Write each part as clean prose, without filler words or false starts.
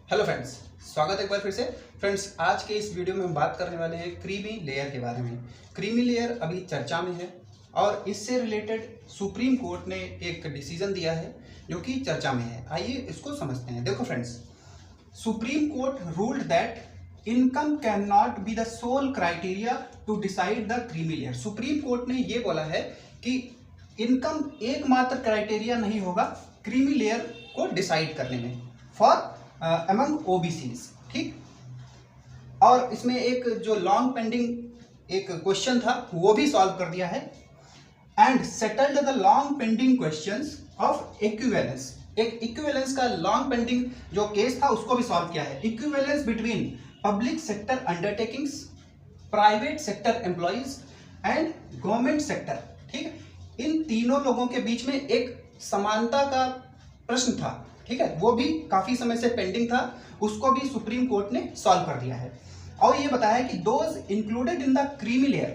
Hello friends, स्वागत है एक बार फिर से। फ्रेंड्स, आज के इस वीडियो में हम बात करने वाले हैं क्रीमी लेयर के बारे में। क्रीमी लेयर अभी चर्चा में है और इससे रिलेटेड सुप्रीम कोर्ट ने एक डिसीजन दिया है जो कि चर्चा में है। आइए इसको समझते हैं। देखो friends, Supreme Court ruled that income can not be the sole criteria to decide the creamy layer. Supreme Court ने ये बोला है कि इनकम एकमात्र क्राइटेरिया नहीं होगा क्रीमी लेयर को डिसाइड करने में फॉर अमंग ओबीसीज। ठीक, और इसमें एक जो लॉन्ग पेंडिंग एक क्वेश्चन था वो भी सॉल्व कर दिया है and settled the long pending questions of equivalence. एक इक्विवेलेंस का लॉन्ग पेंडिंग जो केस था उसको भी सॉल्व किया है। Equivalence between public sector undertakings, private sector employees and government sector. ठीक है, इन तीनों लोगों के बीच में एक समानता का प्रश्न था। ठीक है, वो भी काफी समय से पेंडिंग था, उसको भी सुप्रीम कोर्ट ने सॉल्व कर दिया है और ये बताया कि those included in the creamy layer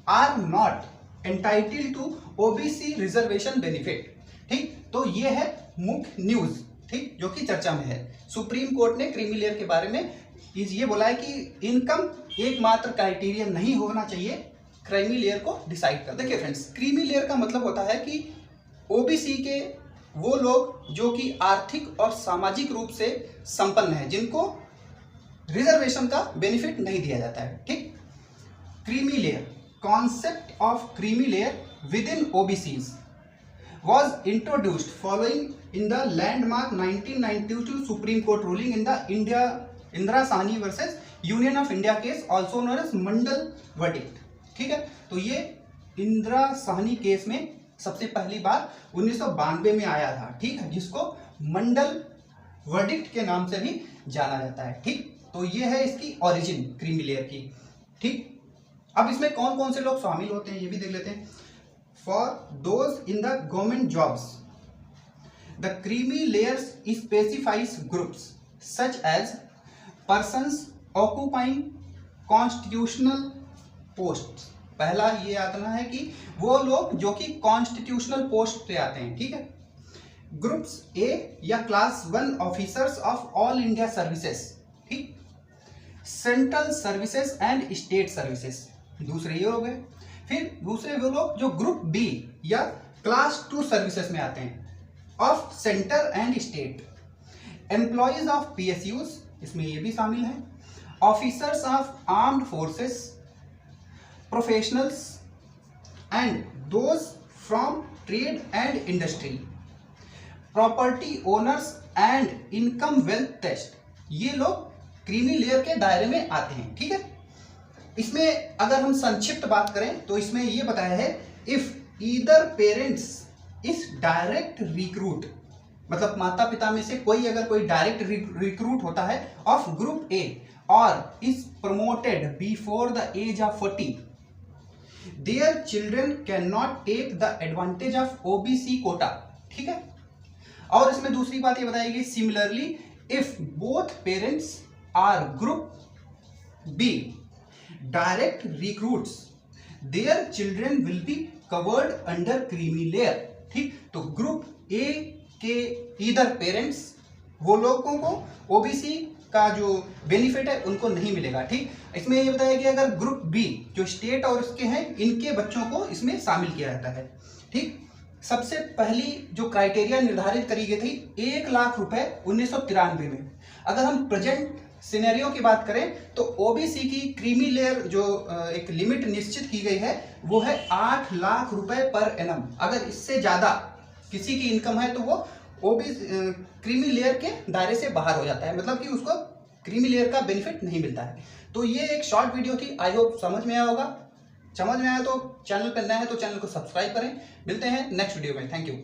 are not entitled to OBC reservation benefit. ठीक, तो ये है मुख्य न्यूज, ठीक, जो कि चर्चा में है। सुप्रीम कोर्ट ने क्रीमी लेयर के बारे में ये बोला है कि इनकम एकमात्र क्राइटेरिया नहीं होना चाहिए क्रीमी लेयर को डिसाइड कर। देखिए फ्रेंड्स, क्रीमी लेयर का मतलब होता है कि ओबीसी के वो लोग जो कि आर्थिक और सामाजिक रूप से संपन्न है, जिनको रिजर्वेशन का बेनिफिट नहीं दिया जाता है। ठीक, creamy layer, concept of creamy layer with in OBCs was introduced following in the landmark 1992 Supreme Court ruling in the Indira Sahni versus Union of India case, also known as Mandal verdict. ठीक है, तो ये Indira Sahni case में सबसे पहली बार 1992 में आया था। ठीक है, जिसको मंडल वर्डिक्ट के नाम से भी जाना जाता है। ठीक, तो ये है इसकी ओरिजिन क्रीमी लेयर की। ठीक, अब इसमें कौन कौन से लोग शामिल होते हैं ये भी देख लेते हैं। For those in the government jobs, the creamy layers specifies groups such as persons occupying constitutional posts। पहला ये आना है कि वो लोग जो कि कॉन्स्टिट्यूशनल पोस्ट पे आते हैं। ठीक है, ग्रुप्स ए या class 1 officers of all India services. ठीक, central services and state services, दूसरे ये हो गए। फिर दूसरे वो लोग जो ग्रुप बी या क्लास 2 सर्विसेज में आते हैं of centre and state, employees of PSUs, इसमें ये भी शामिल है, officers of armed forces, professionals and those from trade and industry, property owners and income wealth test. ये लोग क्रीमी लेयर के दायरे में आते हैं। ठीक है, इसमें अगर हम संक्षिप्त बात करें तो इसमें यह बताया है if either parents is direct recruit, मतलब माता पिता में से कोई अगर कोई डायरेक्ट रिक्रूट होता है ऑफ ग्रुप ए और is promoted before the age of 40, their children can not take the advantage of OBC quota. ठीक है, और इसमें दूसरी बात ये बताएगी, similarly if both parents are group B direct recruits, their children will be covered under creamy layer। ठीक, तो ग्रुप ए के ईदर पेरेंट्स, वो लोगों को ओबीसी का जो बेनिफिट है उनको नहीं मिलेगा। ठीक, इसमें ये बताया कि अगर ग्रुप बी जो स्टेट और इसके हैं इनके बच्चों को इसमें शामिल किया जाता है। ठीक, सबसे पहली जो क्राइटेरिया निर्धारित करी गई थी 1 लाख रुपए 1993 में। अगर हम प्रेजेंट सिनेरियो की बात करें तो ओबीसी की क्रीमी लेयर जो एक लिमिट निश्चित की गई है वो है 8 लाख रुपए पर एनम। अगर इससे ज्यादा किसी की इनकम है तो वो ओबीसी क्रीमी लेयर के दायरे से बाहर हो जाता है, मतलब कि उसको क्रीमी लेयर का बेनिफिट नहीं मिलता है। तो ये एक शॉर्ट वीडियो थी, आई होप समझ में आया होगा। समझ में आया तो चैनल पर नया है तो चैनल को सब्सक्राइब करें। मिलते हैं नेक्स्ट वीडियो में। Thank you.